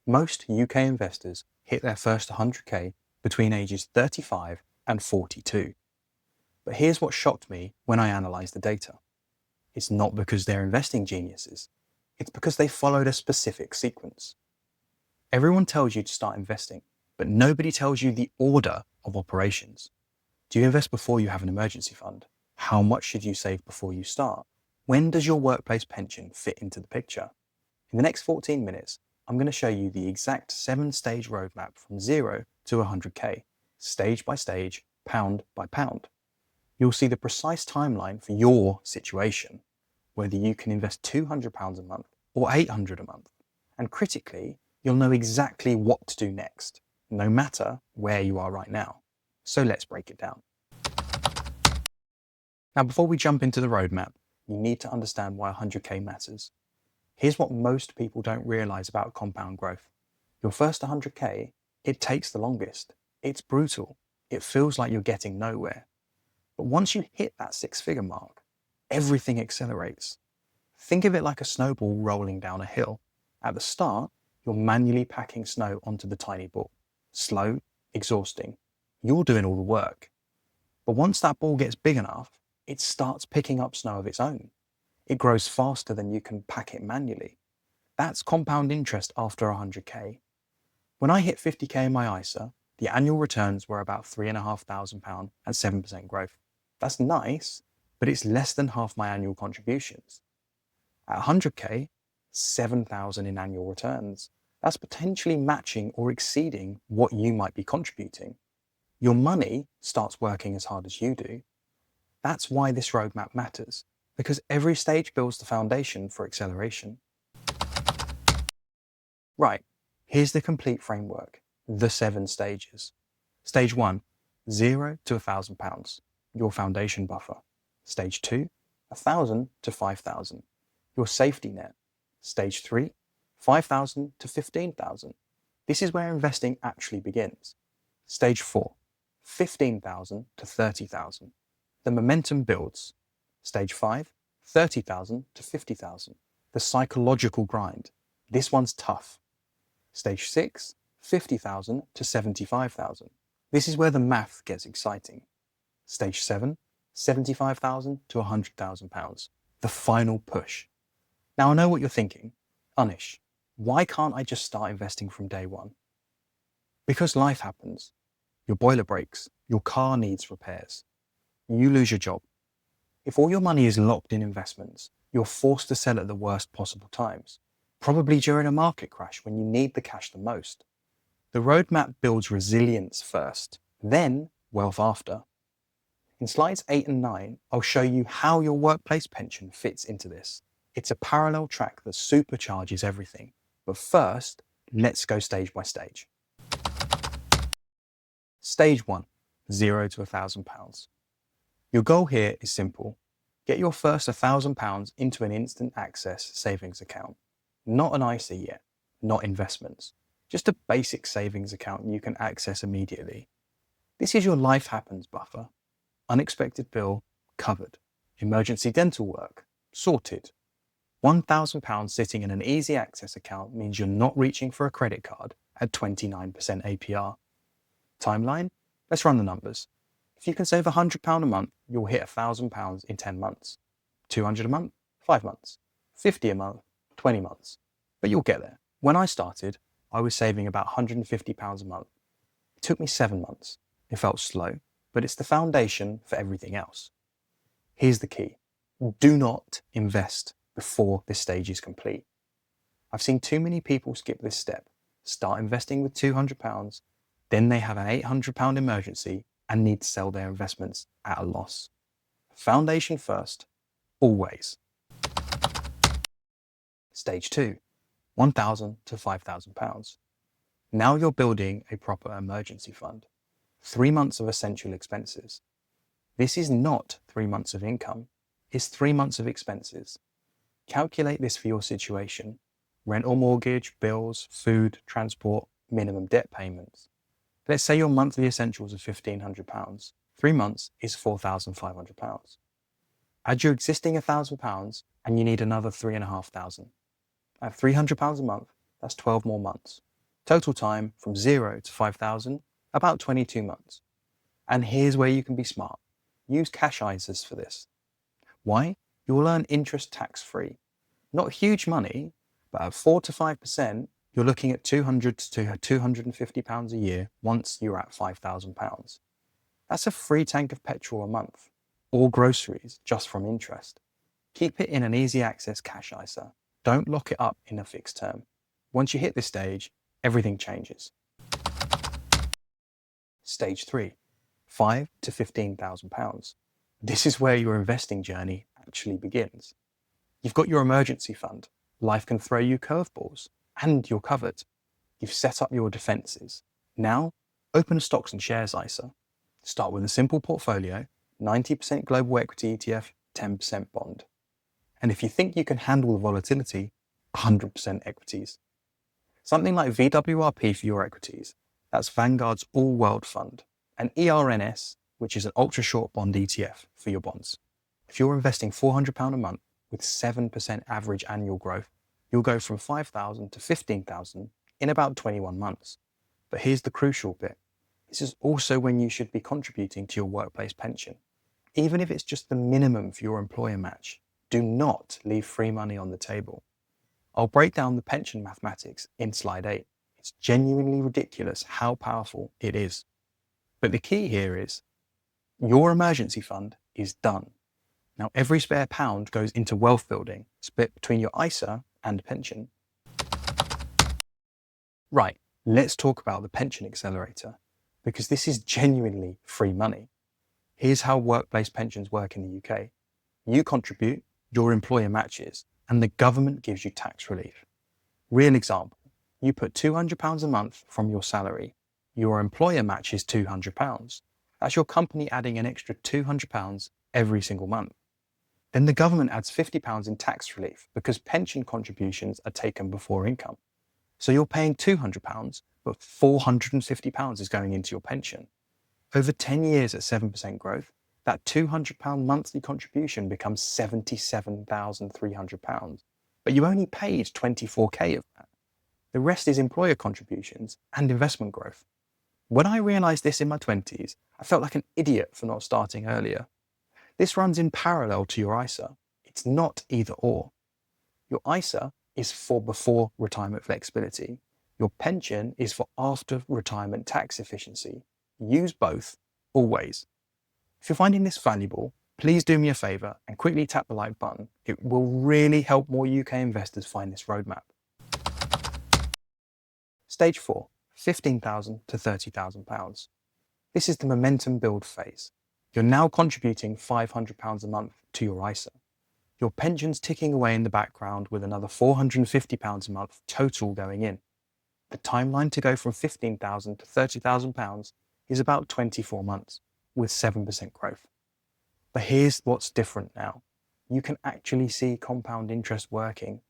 Most UK investors hit their first 100k between ages 35 and 42. But here's what shocked me when I analysed the data. It's not because they're investing geniuses. It's because they followed a specific sequence. Everyone tells you to start investing, but nobody tells you the order of operations. Do you invest before you have an emergency fund? How much should you save before you start? When does your workplace pension fit into the picture? In the next 14 minutes, I'm going to show you the exact 7-stage roadmap from 0 to 100k, stage by stage, pound by pound. You'll see the precise timeline for your situation, whether you can invest £200 a month or £800 a month. And critically, you'll know exactly what to do next, no matter where you are right now. So let's break it down. Now, before we jump into the roadmap, you need to understand why 100k matters. Here's what most people don't realize about compound growth. Your first 100k, it takes the longest. It's brutal. It feels like you're getting nowhere. But once you hit that 6-figure mark, everything accelerates. Think of it like a snowball rolling down a hill. At the start, you're manually packing snow onto the tiny ball. Slow, exhausting. You're doing all the work. But once that ball gets big enough, it starts picking up snow of its own. It grows faster than you can pack it manually. That's compound interest after 100k. When I hit 50k in my ISA, the annual returns were about £3,500 and 7% growth. That's nice, but it's less than half my annual contributions. At 100k, 7,000 in annual returns. That's potentially matching or exceeding what you might be contributing. Your money starts working as hard as you do. That's why this roadmap matters, because every stage builds the foundation for acceleration. Right, here's the complete framework, the 7 stages. Stage 1, 0 to £1,000, your foundation buffer. Stage 2, 1,000 to 5,000, your safety net. Stage 3, 5,000 to 15,000. This is where investing actually begins. Stage 4, 15,000 to 30,000. The momentum builds. Stage 5, 30,000 to 50,000. The psychological grind. This one's tough. Stage 6, 50,000 to 75,000. This is where the math gets exciting. Stage 7, 75,000 to £100,000. The final push. Now I know what you're thinking. Anish, why can't I just start investing from day one? Because life happens. Your boiler breaks. Your car needs repairs. You lose your job. If all your money is locked in investments, you're forced to sell at the worst possible times, probably during a market crash when you need the cash the most. The roadmap builds resilience first, then wealth after. In slides 8 and 9, I'll show you how your workplace pension fits into this. It's a parallel track that supercharges everything. But first, let's go stage by stage. Stage 1, 0 to £1,000. Your goal here is simple. Get your first £1,000 into an instant access savings account. Not an ISA yet, not investments. Just a basic savings account you can access immediately. This is your life happens buffer. Unexpected bill, covered. Emergency dental work, sorted. £1,000 sitting in an easy access account means you're not reaching for a credit card at 29% APR. Timeline? Let's run the numbers. If you can save £100 a month, you'll hit £1,000 in 10 months. 200 a month, 5 months. 50 a month, 20 months. But you'll get there. When I started, I was saving about £150 a month. It took me 7 months. It felt slow, but it's the foundation for everything else. Here's the key. Do not invest before this stage is complete. I've seen too many people skip this step, start investing with £200, then they have an £800 emergency and need to sell their investments at a loss. Foundation first, always. Stage 2, £1,000 to £5,000. Now you're building a proper emergency fund. 3 months of essential expenses. This is not 3 months of income, it's 3 months of expenses. Calculate this for your situation. Rent or mortgage, bills, food, transport, minimum debt payments. Let's say your monthly essentials are £1,500. 3 months is £4,500. Add your existing £1,000 and you need another £3,500. At £300 a month, that's 12 more months. Total time from 0 to 5,000, about 22 months. And here's where you can be smart. Use cash ISAs for this. Why? You'll earn interest tax-free. Not huge money, but at 4 to 5%, you're looking at £200 to £250 a year once you're at £5,000. That's a free tank of petrol a month, or groceries just from interest. Keep it in an easy access cash ISA. Don't lock it up in a fixed term. Once you hit this stage, everything changes. Stage 3, £5,000 to £15,000. This is where your investing journey actually begins. You've got your emergency fund. Life can throw you curveballs, and you're covered. You've set up your defenses. Now, open a stocks and shares ISA. Start with a simple portfolio, 90% global equity ETF, 10% bond. And if you think you can handle the volatility, 100% equities. Something like VWRP for your equities, that's Vanguard's all-world fund, and ERNS, which is an ultra-short bond ETF for your bonds. If you're investing £400 a month with 7% average annual growth, you'll go from 5,000 to 15,000 in about 21 months. But here's the crucial bit. This is also when you should be contributing to your workplace pension. Even if it's just the minimum for your employer match, do not leave free money on the table. I'll break down the pension mathematics in slide 8. It's genuinely ridiculous how powerful it is. But the key here is, your emergency fund is done. Now every spare pound goes into wealth building, split between your ISA and pension. Right, let's talk about the pension accelerator, because this is genuinely free money. Here's how workplace pensions work in the UK. You contribute, your employer matches, and the government gives you tax relief. Real example, you put £200 a month from your salary. Your employer matches £200. That's your company adding an extra £200 every single month. Then the government adds £50 in tax relief because pension contributions are taken before income. So you're paying £200, but £450 is going into your pension. Over 10 years at 7% growth, that £200 monthly contribution becomes £77,300. But you only paid 24k of that. The rest is employer contributions and investment growth. When I realised this in my 20s, I felt like an idiot for not starting earlier. This runs in parallel to your ISA. It's not either or. Your ISA is for before retirement flexibility. Your pension is for after retirement tax efficiency. Use both, always. If you're finding this valuable, please do me a favour and quickly tap the like button. It will really help more UK investors find this roadmap. Stage 4, £15,000 to £30,000. This is the momentum build phase. You're now contributing £500 a month to your ISA. Your pension's ticking away in the background with another £450 a month total going in. The timeline to go from £15,000 to £30,000 is about 24 months, with 7% growth. But here's what's different now. You can actually see compound interest working.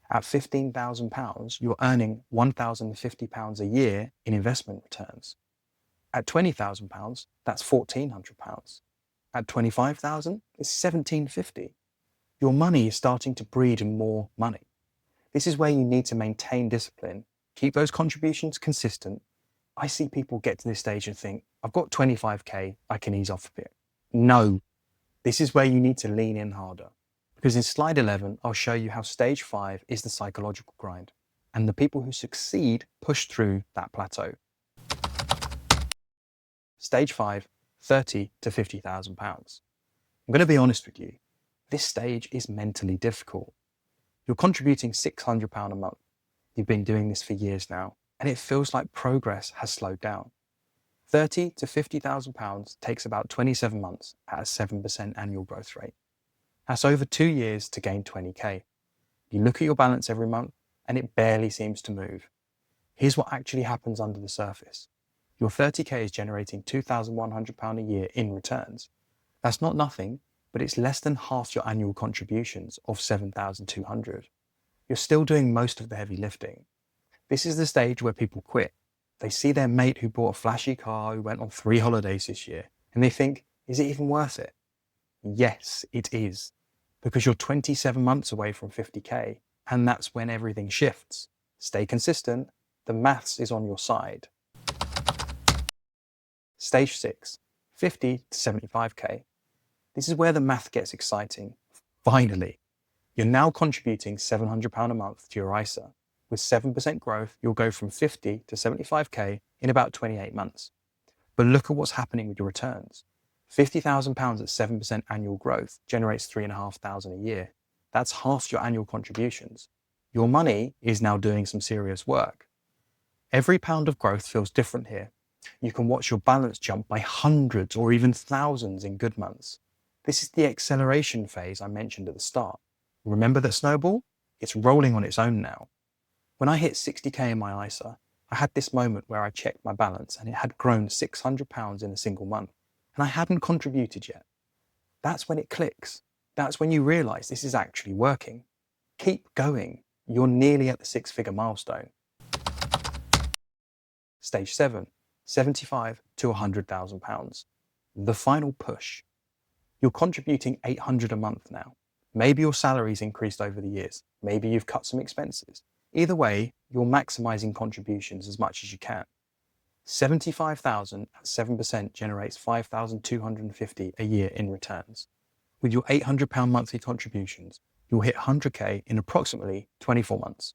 At £15,000, you're earning £1,050 a year in investment returns. At £20,000, that's £1,400. At £25,000, it's £1,750. Your money is starting to breed more money. This is where you need to maintain discipline, keep those contributions consistent. I see people get to this stage and think, I've got 25k, I can ease off a bit. No, this is where you need to lean in harder. Because in slide 11, I'll show you how stage 5 is the psychological grind, and the people who succeed push through that plateau. Stage 5, £30,000 to £50,000. I'm going to be honest with you, this stage is mentally difficult. You're contributing £600 a month. You've been doing this for years now, and it feels like progress has slowed down. £30,000 to £50,000 takes about 27 months at a 7% annual growth rate. That's over 2 years to gain 20k. You look at your balance every month and it barely seems to move. Here's what actually happens under the surface. Your 30k is generating £2,100 a year in returns. That's not nothing, but it's less than half your annual contributions of £7,200. You're still doing most of the heavy lifting. This is the stage where people quit. They see their mate who bought a flashy car, who went on 3 holidays this year, and they think, is it even worth it? Yes, it is. Because you're 27 months away from 50k, and that's when everything shifts. Stay consistent, the maths is on your side. Stage 6, 50 to 75k. This is where the math gets exciting. Finally, you're now contributing £700 a month to your ISA. With 7% growth, you'll go from 50 to 75k in about 28 months. But look at what's happening with your returns. £50,000 at 7% annual growth generates £3,500 a year. That's half your annual contributions. Your money is now doing some serious work. Every pound of growth feels different here. You can watch your balance jump by hundreds or even thousands in good months. This is the acceleration phase I mentioned at the start. Remember that snowball? It's rolling on its own now. When I hit 60k in my ISA, I had this moment where I checked my balance and it had grown £600 in a single month, and I hadn't contributed yet. That's when it clicks. That's when you realize this is actually working. Keep going. You're nearly at the six-figure milestone. Stage 7, 75 to £100,000. The final push. You're contributing £800 a month now. Maybe your salary's increased over the years. Maybe you've cut some expenses. Either way, you're maximizing contributions as much as you can. 75,000 at 7% generates 5,250 a year in returns. With your £800 monthly contributions, you'll hit 100k in approximately 24 months.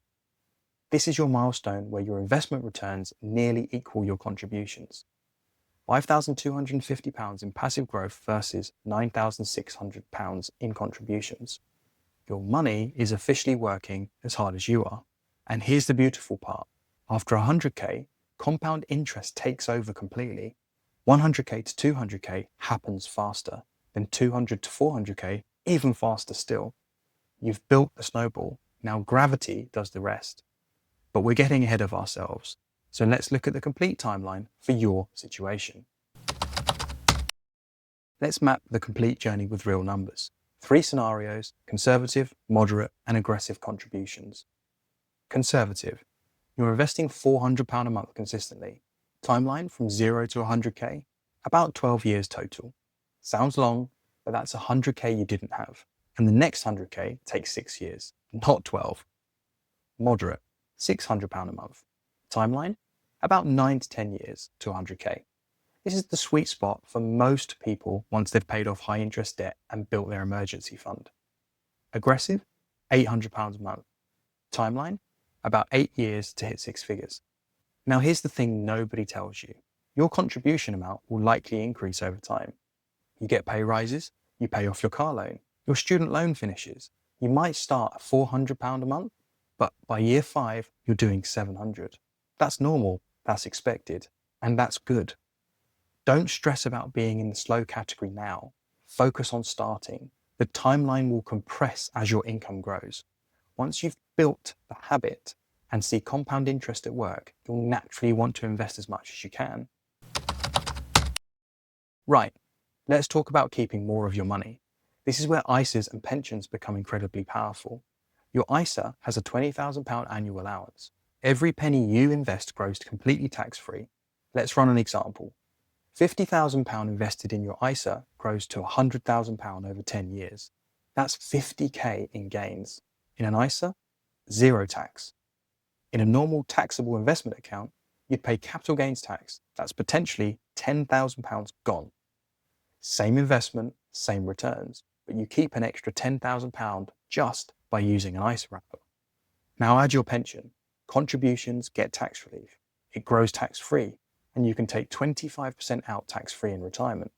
This is your milestone where your investment returns nearly equal your contributions. £5,250 in passive growth versus £9,600 in contributions. Your money is officially working as hard as you are. And here's the beautiful part. After 100k, compound interest takes over completely. 100k to 200k happens faster, then 200 to 400k even faster still. You've built the snowball, now gravity does the rest. But we're getting ahead of ourselves, so let's look at the complete timeline for your situation. Let's map the complete journey with real numbers. 3 scenarios: conservative, moderate, and aggressive contributions. Conservative. You're investing £400 a month consistently. Timeline from 0 to 100k, about 12 years total. Sounds long, but that's 100k you didn't have. And the next 100k takes 6 years, not 12. Moderate. £600 a month. Timeline? About 9 to 10 years to 100k. This is the sweet spot for most people once they've paid off high interest debt and built their emergency fund. Aggressive? £800 a month. Timeline? About 8 years to hit 6 figures. Now here's the thing nobody tells you. Your contribution amount will likely increase over time. You get pay rises, you pay off your car loan, your student loan finishes. You might start at £400 a month, but by year 5, you're doing £700. That's normal, that's expected, and that's good. Don't stress about being in the slow category now. Focus on starting. The timeline will compress as your income grows. Once you've built the habit and see compound interest at work, you'll naturally want to invest as much as you can. Right, let's talk about keeping more of your money. This is where ISAs and pensions become incredibly powerful. Your ISA has a £20,000 annual allowance. Every penny you invest grows completely tax-free. Let's run an example. £50,000 invested in your ISA grows to £100,000 over 10 years. That's 50k in gains. In an ISA, 0 tax. In a normal taxable investment account, you'd pay capital gains tax. That's potentially £10,000 gone. Same investment, same returns, but you keep an extra £10,000 just by using an ISA wrapper. Now add your pension. Contributions get tax relief. It grows tax-free, and you can take 25% out tax-free in retirement.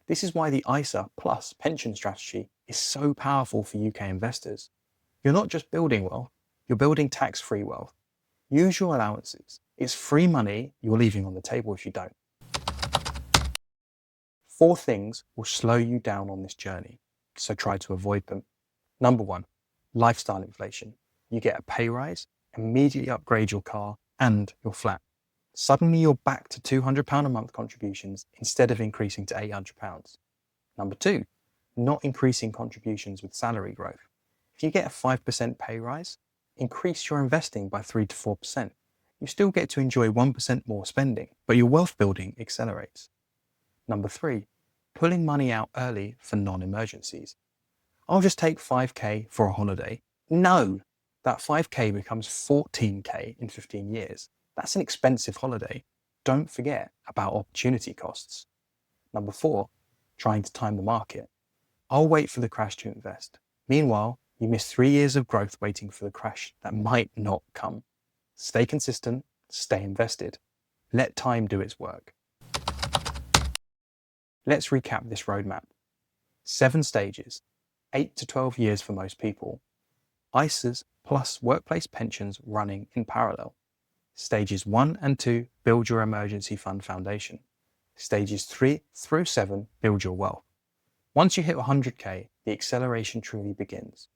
This is why the ISA plus pension strategy is so powerful for UK investors. You're not just building wealth, you're building tax-free wealth. Use your allowances. It's free money you're leaving on the table if you don't. 4 things will slow you down on this journey, so try to avoid them. Number 1, lifestyle inflation. You get a pay rise, immediately upgrade your car and your flat. Suddenly you're back to £200 a month contributions instead of increasing to £800. Number 2, not increasing contributions with salary growth. If you get a 5% pay rise, increase your investing by 3 to 4%. You still get to enjoy 1% more spending, but your wealth building accelerates. Number 3, pulling money out early for non-emergencies. I'll just take 5k for a holiday. No, that 5k becomes 14k in 15 years. That's an expensive holiday. Don't forget about opportunity costs. Number 4, trying to time the market. I'll wait for the crash to invest. Meanwhile, you miss 3 years of growth waiting for the crash that might not come. Stay consistent, stay invested. Let time do its work. Let's recap this roadmap. 7 stages, 8 to 12 years for most people. ISAs plus workplace pensions running in parallel. Stages 1 and 2 build your emergency fund foundation. Stages 3 through 7 build your wealth. Once you hit 100k, the acceleration truly begins.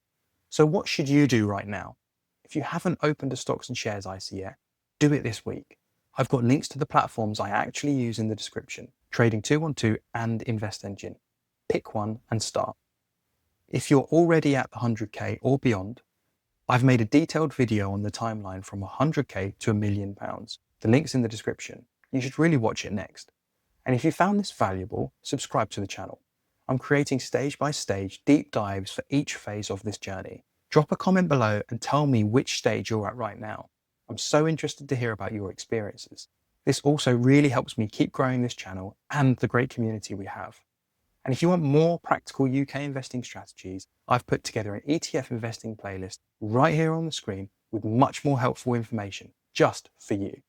So what should you do right now? If you haven't opened a stocks and shares ISA yet, do it this week. I've got links to the platforms I actually use in the description, Trading 212 and Invest Engine. Pick one and start. If you're already at the 100k or beyond, I've made a detailed video on the timeline from 100k to £1 million. The link's in the description. You should really watch it next. And if you found this valuable, subscribe to the channel. I'm creating stage by stage deep dives for each phase of this journey. Drop a comment below and tell me which stage you're at right now. I'm so interested to hear about your experiences. This also really helps me keep growing this channel and the great community we have. And if you want more practical UK investing strategies, I've put together an ETF investing playlist right here on the screen with much more helpful information just for you.